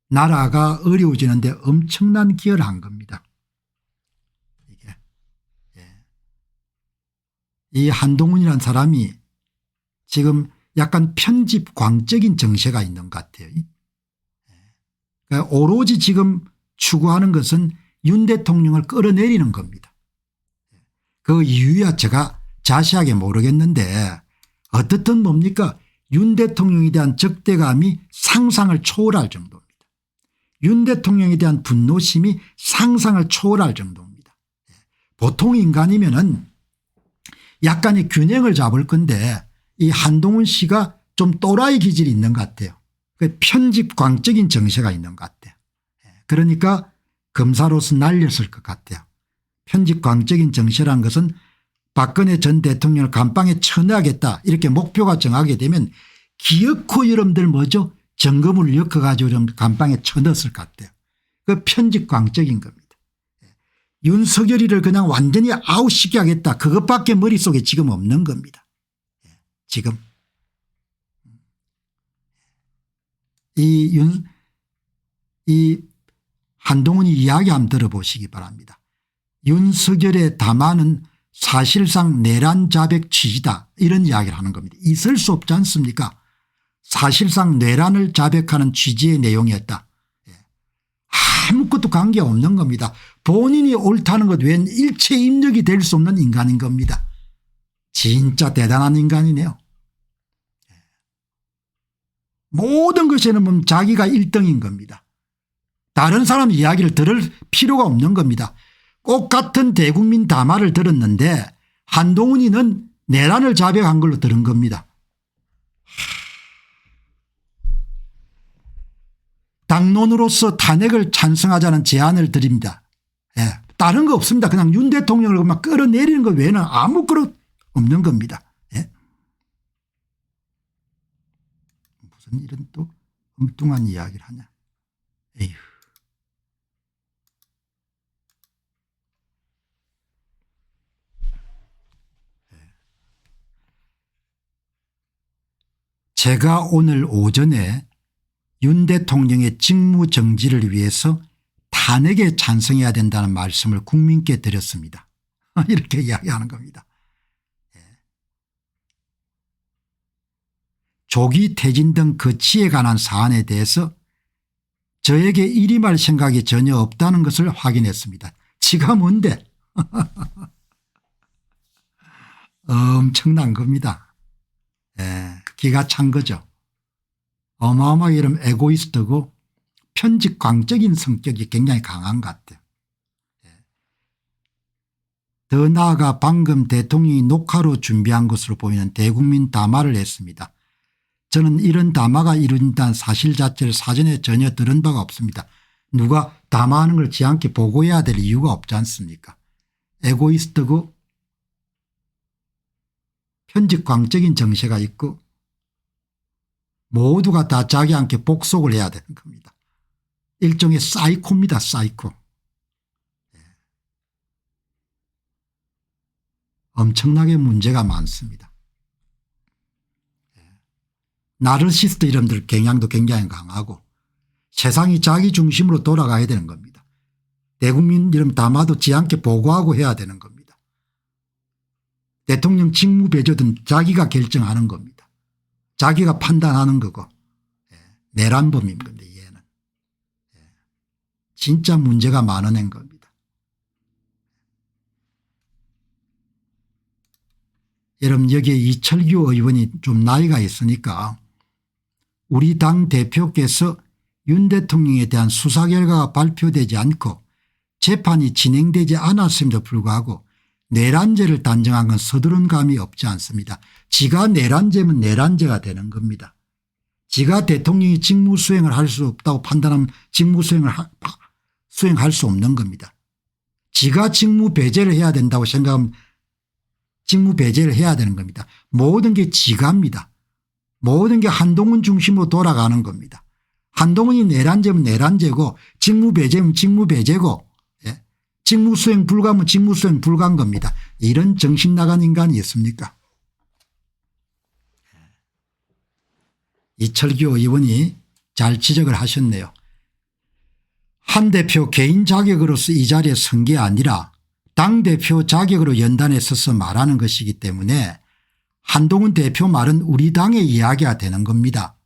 나라가 어려워지는데 엄청난 기여를 한 겁니다. 이게. 예. 이 한동훈이라는 사람이 지금 약간 편집광적인 정세가 있는 것 같아요. 그러니까 오로지 지금 추구하는 것은 윤 대통령을 끌어내리는 겁니다. 그 이유야 제가 자세하게 모르겠는데 어떻든 뭡니까 윤 대통령에 대한 적대감이 상상을 초월할 정도입니다. 윤 대통령에 대한 분노심이 상상을 초월할 정도입니다. 보통 인간이면은 약간의 균형을 잡을 건데 이 한동훈 씨가 좀 또라이 기질이 있는 것 같아요. 편집광적인 정세가 있는 것 같아요. 그러니까 검사로서 날렸을 것 같아요. 편집광적인 정세라는 것은 박근혜 전 대통령을 감방에 쳐넣어야겠다 이렇게 목표가 정하게 되면 기어코 여러분들 뭐죠 정거물을 엮어가지고 좀 감방에 쳐넣었을 것 같아요. 그 편집광적인 겁니다. 윤석열이를 그냥 완전히 아웃시켜 하겠다 그것밖에 머릿속에 지금 없는 겁니다. 지금 이 한동훈이 이야기 한번 들어보시기 바랍니다. 윤석열의 담화는 사실상 내란 자백 취지다 이런 이야기를 하는 겁니다. 있을 수 없지 않습니까? 사실상 내란을 자백하는 취지의 내용이었다. 아무것도 관계없는 겁니다. 본인이 옳다는 것 외엔 일체 입력이 될 수 없는 인간인 겁니다. 진짜 대단한 인간이네요. 모든 것에는 자기가 1등인 겁니다. 다른 사람 이야기를 들을 필요가 없는 겁니다. 꼭 같은 대국민 담화를 들었는데 한동훈이는 내란을 자백한 걸로 들은 겁니다. 당론으로서 탄핵을 찬성하자는 제안을 드립니다. 예, 다른 거 없습니다. 그냥 윤 대통령을 막 끌어내리는 것 외에는 아무 그릇 없는 겁니다. 예. 무슨 이런 또 엉뚱한 이야기를 하냐. 에휴. 제가 오늘 오전에 윤 대통령의 직무정지를 위해서 탄핵에 찬성해야 된다는 말씀을 국민께 드렸습니다. 이렇게 이야기하는 겁니다. 조기 퇴진 등 거치에 관한 사안에 대해서 저에게 일임할 생각이 전혀 없다는 것을 확인했습니다. 지가 뭔데? 엄청난 겁니다. 기가 찬 거죠. 어마어마하게 이런 에고이스트고 편집광적인 성격이 굉장히 강한 것 같아요. 더 나아가 방금 대통령이 녹화로 준비한 것으로 보이는 대국민 담화를 했습니다. 저는 이런 담화가 이룬다는 사실 자체를 사전에 전혀 들은 바가 없습니다. 누가 담화하는 걸 지한테 보고해야 될 이유가 없지 않습니까? 에고이스트고 편집광적인 정세가 있고 모두가 다 자기한테 복속을 해야 되는 겁니다. 일종의 사이코입니다. 사이코. 엄청나게 문제가 많습니다. 나르시스트 이름들 경향도 굉장히 강하고 세상이 자기 중심으로 돌아가야 되는 겁니다. 대국민 이름 담아도 지한테 보고하고 해야 되는 겁니다. 대통령 직무 배제든 자기가 결정하는 겁니다. 자기가 판단하는 거고 내란범인 건데 얘는 진짜 문제가 많은 겁니다. 여러분 여기에 이철규 의원이 좀 나이가 있으니까 우리 당 대표께서 윤 대통령에 대한 수사 결과가 발표되지 않고 재판이 진행되지 않았음에도 불구하고 내란죄를 단정한 건 서두른 감이 없지 않습니다. 지가 내란죄면 내란죄가 되는 겁니다. 지가 대통령이 직무 수행을 할 수 없다고 판단하면 직무 수행할 수 없는 겁니다. 지가 직무 배제를 해야 된다고 생각하면 직무 배제를 해야 되는 겁니다. 모든 게 지가입니다. 모든 게 한동훈 중심으로 돌아가는 겁니다. 한동훈이 내란죄면 내란죄고 직무 배제면 직무 배제고 직무 수행 불가면 직무 수행 불가한 겁니다. 이런 정신 나간 인간이 있습니까? 이철규 의원이 잘 지적을 하셨네요. 한 대표 개인 자격으로서 이 자리에 선 게 아니라 당대표 자격으로 연단에 서서 말하는 것이기 때문에 한동훈 대표 말은 우리 당의 이야기가 되는 겁니다.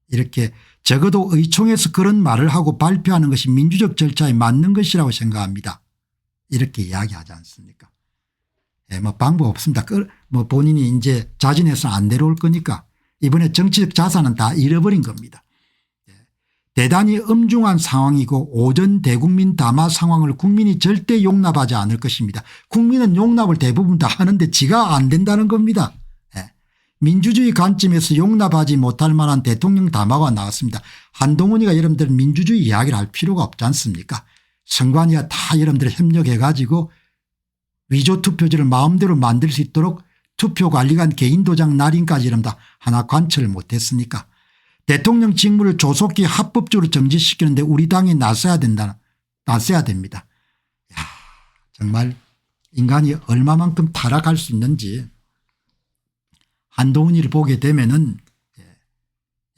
이렇게 적어도 의총에서 그런 말을 하고 발표하는 것이 민주적 절차에 맞는 것이라고 생각합니다. 이렇게 이야기하지 않습니까? 뭐 방법 없습니다. 뭐 본인이 이제 자진해서 안 내려올 거니까 이번에 정치적 자산은 다 잃어버린 겁니다. 대단히 엄중한 상황이고 오전 대국민 담화 상황을 국민이 절대 용납하지 않을 것입니다. 국민은 용납을 대부분 다 하는데 지가 안 된다는 겁니다. 민주주의 관점에서 용납하지 못할 만한 대통령 담화가 나왔습니다. 한동훈이가 여러분들 민주주의 이야기를 할 필요가 없지 않습니까? 선관위가 다 여러분들 협력해 가지고 위조투표지를 마음대로 만들 수 있도록 투표관리관 개인도장 날인까지 여러분들 하나 관철을 못했으니까 대통령 직무를 조속히 합법적으로 정지시키는데 우리 당이 나서야 됩니다. 야, 정말 인간이 얼마만큼 타락할 수 있는지 한동훈이를 보게 되면은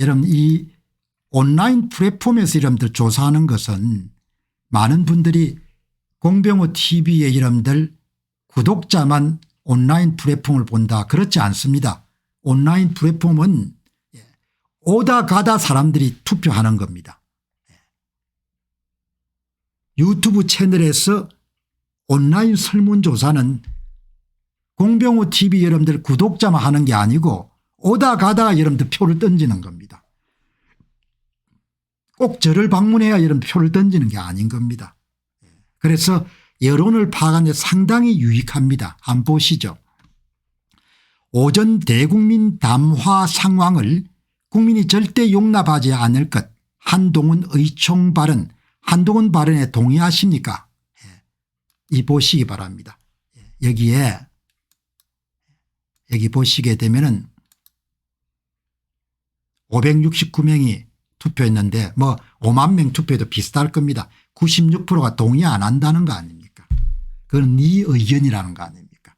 여러분 이 온라인 플랫폼에서 여러분들 조사하는 것은 많은 분들이 공병호 TV의 여러분들 구독자만 온라인 플랫폼을 본다. 그렇지 않습니다. 온라인 플랫폼은 오다 가다 사람들이 투표하는 겁니다. 유튜브 채널에서 온라인 설문조사는 공병호 TV 여러분들 구독자만 하는 게 아니고 오다 가다가 여러분들 표를 던지는 겁니다. 꼭 저를 방문해야 여러분 표를 던지는 게 아닌 겁니다. 그래서 여론을 파악하는 데 상당히 유익합니다. 한번 보시죠. 오전 대국민 담화 상황을 국민이 절대 용납하지 않을 것. 한동훈 의총 발언. 한동훈 발언에 동의하십니까? 이 보시기 바랍니다. 여기에 여기 보시게 되면은 569명이 투표했는데 뭐 5만 명 투표해도 비슷할 겁니다. 96%가 동의 안 한다는 거 아닙니까? 그건 네 의견이라는 거 아닙니까?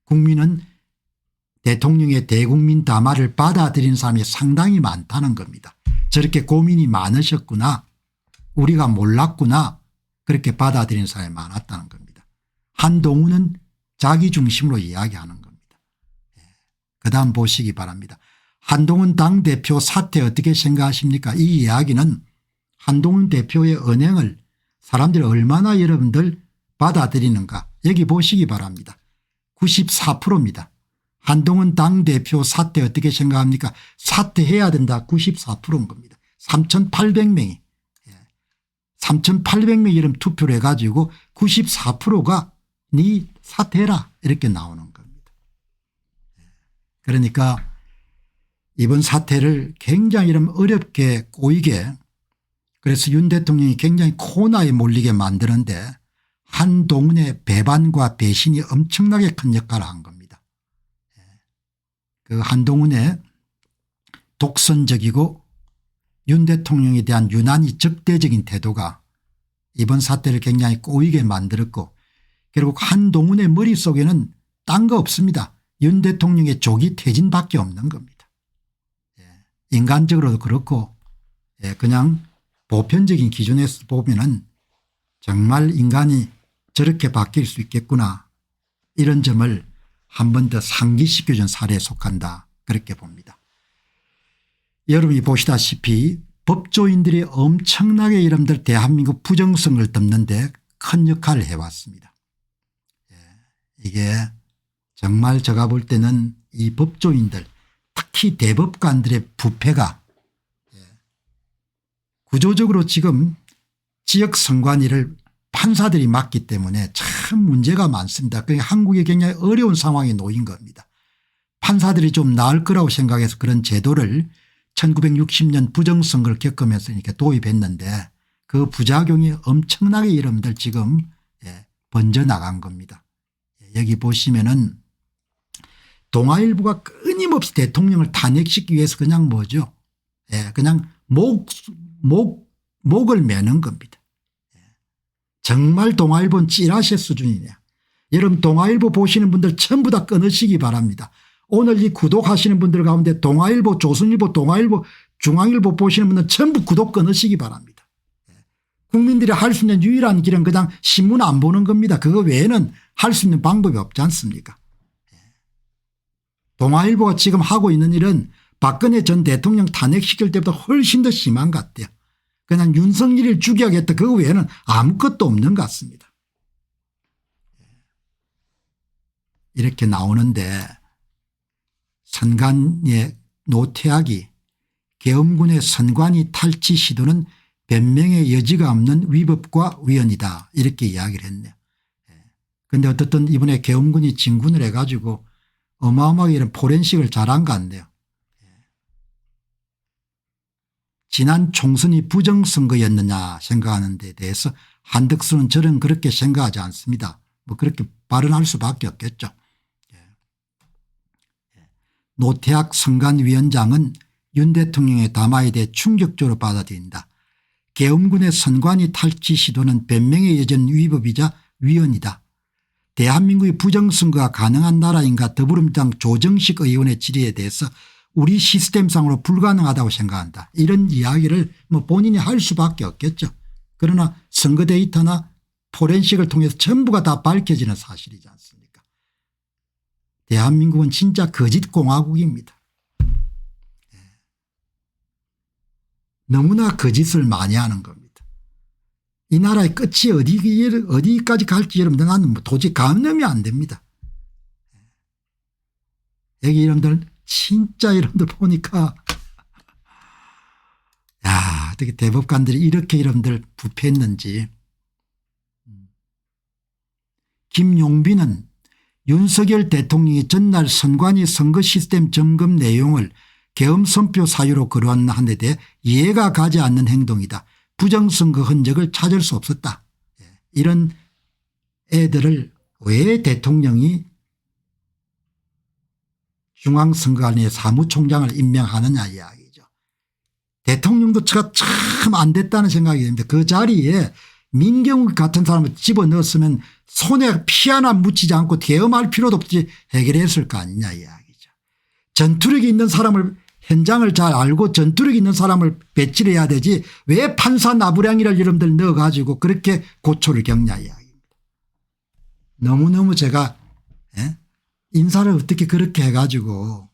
국민은 대통령의 대국민 담화를 받아들이는 사람이 상당히 많다는 겁니다. 저렇게 고민이 많으셨구나. 우리가 몰랐구나. 그렇게 받아들이는 사람이 많았다는 겁니다. 한동훈은 자기 중심으로 이야기하는 겁니다. 그다음 보시기 바랍니다. 한동훈 당대표 사퇴 어떻게 생각하십니까? 이 이야기는 한동훈 대표의 언행을 사람들이 얼마나 여러분들 받아들이는가. 여기 보시기 바랍니다. 94%입니다. 한동훈 당대표 사퇴 어떻게 생각합니까? 사퇴해야 된다. 94%인 겁니다. 3,800명이 3,800명이 이런 투표를 해가지고 94%가 네 사퇴해라 이렇게 나오는 겁니다. 그러니까 이번 사태를 굉장히 이런 어렵게 꼬이게 그래서 윤 대통령이 굉장히 코너에 몰리게 만드는데 한동훈의 배반과 배신이 엄청나게 큰 역할을 한 겁니다. 그 한동훈의 독선적이고 윤 대통령에 대한 유난히 적대적인 태도가 이번 사태를 굉장히 꼬이게 만들었고 결국 한동훈의 머릿속에는 딴 거 없습니다. 윤 대통령의 조기 퇴진밖에 없는 겁니다. 인간적으로도 그렇고 그냥 보편적인 기준에서 보면은 정말 인간이 저렇게 바뀔 수 있겠구나 이런 점을 한 번 더 상기시켜준 사례에 속한다 그렇게 봅니다. 여러분이 보시다시피 법조인들이 엄청나게 여러분들 대한민국 부정성을 덮는데 큰 역할을 해왔습니다. 이게 정말 제가 볼 때는 이 법조인들 특히 대법관들의 부패가 구조적으로 지금 지역선관위를 판사들이 맡기 때문에 참 문제가 많습니다. 그러니까 한국이 굉장히 어려운 상황에 놓인 겁니다. 판사들이 좀 나을 거라고 생각해서 그런 제도를 1960년 부정선거를 겪으면서 이렇게 도입했는데 그 부작용이 엄청나게 여러분들 지금 번져나간 겁니다. 여기 보시면은 동아일보가 끊임없이 대통령을 탄핵시키기 위해서 그냥 뭐죠. 그냥 목을 매는 겁니다. 정말 동아일보는 찌라시 수준이냐. 여러분 동아일보 보시는 분들 전부 다 끊으시기 바랍니다. 오늘 이 구독하시는 분들 가운데 동아일보 조선일보 동아일보 중앙일보 보시는 분들 전부 구독 끊으시기 바랍니다. 국민들이 할 수 있는 유일한 길은 그냥 신문 안 보는 겁니다. 그거 외에는 할 수 있는 방법이 없지 않습니까? 동아일보가 지금 하고 있는 일은 박근혜 전 대통령 탄핵시킬 때보다 훨씬 더 심한 것 같아요. 그냥 윤석열을 죽여야겠다. 그거 외에는 아무것도 없는 것 같습니다. 이렇게 나오는데 선관의 노태악이 계엄군의 선관위 탈취 시도는 변명의 여지가 없는 위법과 위헌이다 이렇게 이야기를 했네요. 그런데 어떻든 이번에 계엄군이 진군을 해가지고 어마어마하게 이런 포렌식을 잘한 것 같네요. 지난 총선이 부정선거였느냐 생각하는 데 대해서 한덕수는 저는 그렇게 생각하지 않습니다. 뭐 그렇게 발언할 수밖에 없겠죠. 노태악 선관위원장은 윤 대통령의 담화에 대해 충격적으로 받아들인다. 계엄군의 선관위 탈취 시도는 변명의 여전 위법이자 위헌이다. 대한민국의 부정선거가 가능한 나라인가 더불어민주당 조정식 의원의 질의에 대해서 우리 시스템상으로 불가능하다고 생각한다. 이런 이야기를 뭐 본인이 할 수밖에 없겠죠. 그러나 선거 데이터나 포렌식을 통해서 전부가 다 밝혀지는 사실이지 않습니까? 대한민국은 진짜 거짓 공화국입니다. 너무나 거짓을 많이 하는 겁니다. 이 나라의 끝이 어디까지 갈지 여러분들 나는 뭐 도저히 감명이 안 됩니다. 여기 여러분들 진짜 여러분들 보니까 야 어떻게 대법관들이 이렇게 여러분들 부패했는지. 김용빈은 윤석열 대통령이 전날 선관위 선거 시스템 점검 내용을 계엄 선표 사유로 거론한 데 대해 이해가 가지 않는 행동이다. 부정선거 흔적을 찾을 수 없었다. 이런 애들을 왜 대통령이 중앙선거관리의 사무총장을 임명하느냐 이야기죠. 대통령도 참 안 됐다는 생각이 듭니다. 그 자리에 민경욱 같은 사람을 집어넣었으면 손에 피 하나 묻히지 않고 계엄할 필요도 없이 해결했을 거 아니냐 이야기죠. 전투력이 있는 사람을 현장을 잘 알고 전투력 있는 사람을 배치를 해야 되지 왜 판사 나부량이를 여러분들 넣어가지고 그렇게 고초를 겪냐 이야기입니다. 너무너무 제가 인사를 어떻게 그렇게 해가지고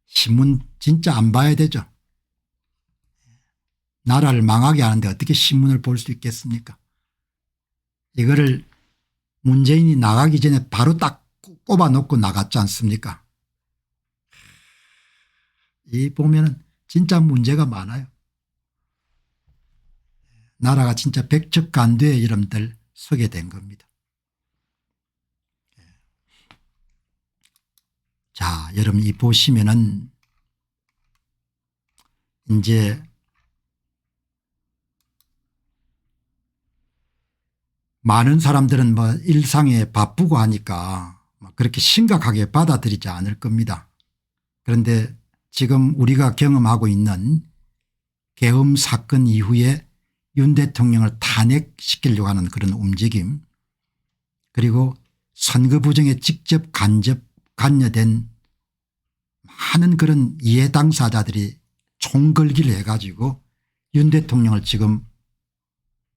신문 진짜 안 봐야 되죠. 나라를 망하게 하는데 어떻게 신문을 볼 수 있겠습니까? 이거를 문재인이 나가기 전에 바로 딱 꼽아놓고 나갔지 않습니까? 이 보면은 진짜 문제가 많아요. 나라가 진짜 백척간두에 여러분들 서게 된 겁니다. 자, 여러분 이 보시면은 이제 많은 사람들은 뭐 일상에 바쁘고 하니까 그렇게 심각하게 받아들이지 않을 겁니다. 그런데 지금 우리가 경험하고 있는 계엄 사건 이후에 윤 대통령을 탄핵시키려고 하는 그런 움직임 그리고 선거 부정에 직접 관여된 많은 그런 이해 당사자들이 총걸기를 해가지고 윤 대통령을 지금